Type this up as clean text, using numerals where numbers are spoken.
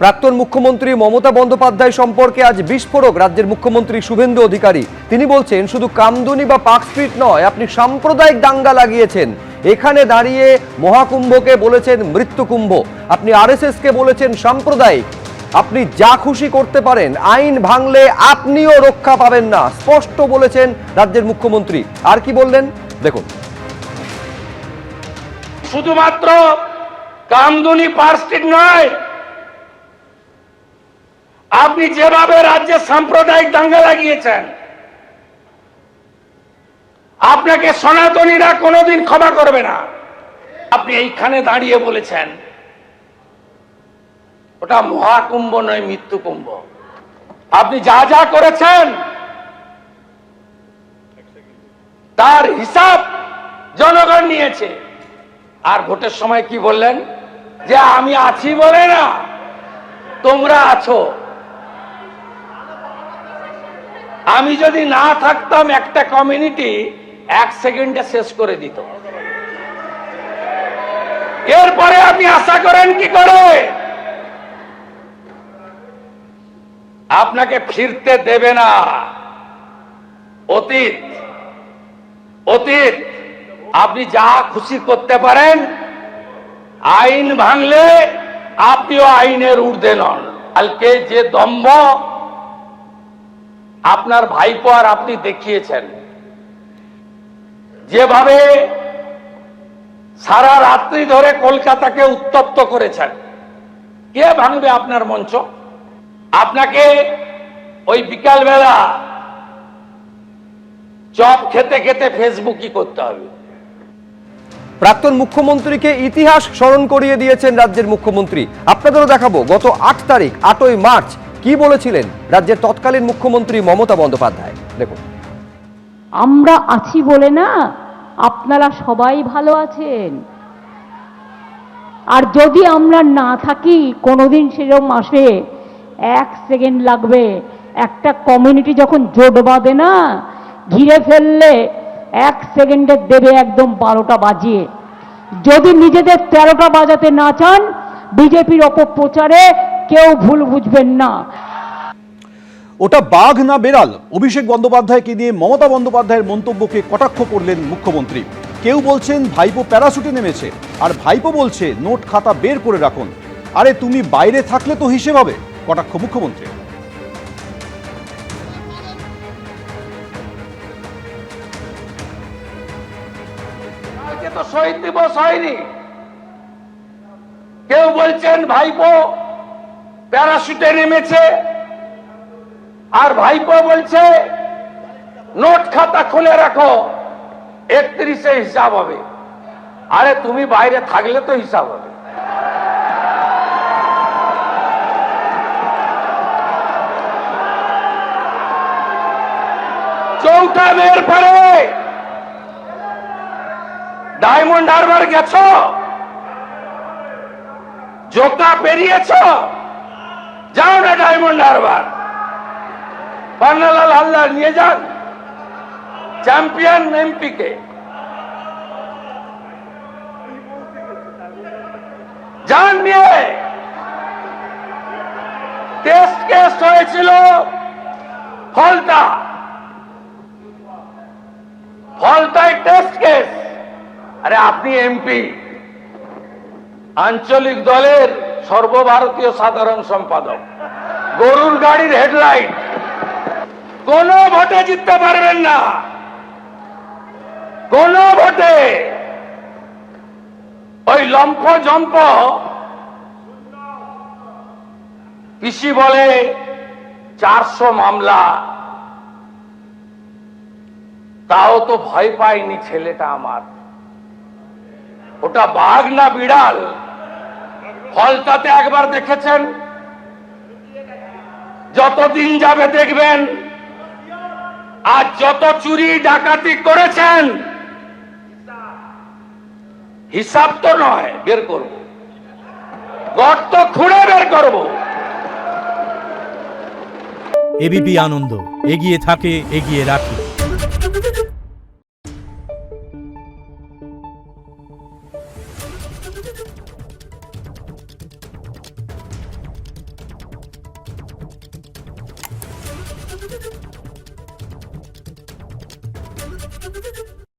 প্রাক্তন মুখ্যমন্ত্রী মমতা বন্দ্যোপাধ্যায় সম্পর্কে আজ বিস্ফোরক রাজ্যের মুখ্যমন্ত্রী শুভেন্দু অধিকারী। তিনি বলছেন, শুধু কামদুনি বা পার্ক স্ট্রিট নয়, আপনি সাম্প্রদায়িক দাঙ্গা লাগিয়েছেন। এখানে দাঁড়িয়ে মহাকুম্ভকে বলেছেন মৃত্যুকুম্ভ, আপনি আরএসএসকে বলেছেন সাম্প্রদায়িক। আপনি যা খুশি করতে পারেন, আইন ভাঙলে আপনিও রক্ষা পাবেন না, স্পষ্ট বলেছেন রাজ্যের মুখ্যমন্ত্রী। আর কি বললেন দেখুন। শুধুমাত্র কামদুনি পার্ক স্ট্রিট নয়, আপনি যেভাবে রাজ্যে সাম্প্রদায়িক দাঙ্গা লাগিয়েছেন, আপনাকে সনাতনীরা কোনোদিন ক্ষমা করবে না। আপনি এইখানে দাঁড়িয়ে বলেছেন ওটা মহাকুম্ভ নয়, মৃত্যুকুম্ভ। আপনি যা যা করেছেন তার হিসাব জনগণ নিয়েছে। আর ভোটের সময় কি বললেন? যে আমি আছি বলে না, তোমরা আছো। আমি যদি না থাকতাম, একটা কমিউনিটি 1 সেকেন্ডে শেষ করে দিত। এরপরে আপনি আশা করেন কি করে? আপনাকে ফিরতে দেবে না অতীত। অতীত আপনি যা খুশি করতে পারেন, আইন ভাঙলে আপনিও আইনের ঊর্ধ্বে নন। কালকে যে দম্ভ আপনার ভাইপো আর আপনি দেখিয়েছেন, যেভাবে সারা রাত্রি ধরে কলকাতাকে উত্তপ্ত করেছেন, কে ভাঙবে আপনার মঞ্চ? আপনাকে ওই বিকালবেলা চপ খেতে খেতে ফেসবুকই করতে হবে। প্রাক্তন মুখ্যমন্ত্রীকে ইতিহাস স্মরণ করিয়ে দিয়েছেন রাজ্যের মুখ্যমন্ত্রী। আপনাদেরও দেখাবো গত 8 তারিখ 8ই মার্চ কি বলেছিলেন রাজ্যের তৎকালীন মুখ্যমন্ত্রী মমতা বন্দ্যোপাধ্যায় দেখুন। আমরা আছি বলে না, আপনারা সবাই ভালো আছেন। আর যদি আমরা না থাকি, কোনোদিন সেরকম আসে 1 সেকেন্ড লাগবে। একটা কমিউনিটি যখন জোট বাঁধে না, ঘিরে ফেললে 1 সেকেন্ডে দেবে একদম 12টা বাজিয়ে। যদি নিজেদের 13টা বাজাতে না চান, বিজেপির অপপ্রচারে কেউ ভুল বুঝবেন না। ওটা বাঘ না বেড়াল, অভিষেক বন্দ্যোপাধ্যায়কে নিয়ে মমতা বন্দ্যোপাধ্যায়ের মন্তব্যকে কটাক্ষ করলেন মুখ্যমন্ত্রী। কেউ বলছেন ভাইপো প্যারাশুটে নেমেছে, আর ভাইপো বলছে নোট খাতা বের করে রাখুন। আরে তুমি বাইরে থাকলে তো হিসেব হবে, কটাক্ষ মুখ্যমন্ত্রী। কালকে তো শহীদ দিবস হয়নি। কেউ বলছেন ভাইপো প্যারাশুটে নেমেছে, আর ভাইপো বলছে নোট খাতা খুলে রাখো, 31-এ হিসাব হবে। আরে তুমি বাইরে থাকলে তো হিসাব হবে। চৌঠা মের পরে ডায়মন্ড হারবার গেছ, জোকা পেরিয়েছ, যাও না ডায়মন্ড হারবার। পান্নালাল হালদার নিয়ে যান চ্যাম্পিয়ন এমপি কে। যান নিয়ে। টেস্ট কেস হয়েছিল ফলতায় টেস্ট কেস। আরে আপনি এমপি, আঞ্চলিক দলের সর্বভারতীয় সাধারণ সম্পাদক, গরুর গাড়ির হেডলাইট, কোন ভোটে জিততে পারবেন না, কোন ভোটে। ওই লম্ফ জম্প পিসি বলে 400 মামলা, তাও তো ভয় পায়নি ছেলেটা আমার। ওটা বাঘ না বিড়াল? ফলতাতে একবার দেখেছেন, যতদিন যাবে দেখবেন। আর যত চুরি ডাকাতি করেছেন, হিসাব তো নয়, বের করব, গর্ত খুঁড়ে বের করব। এবিপি আনন্দ, এগিয়ে থাকে, এগিয়ে রাখে।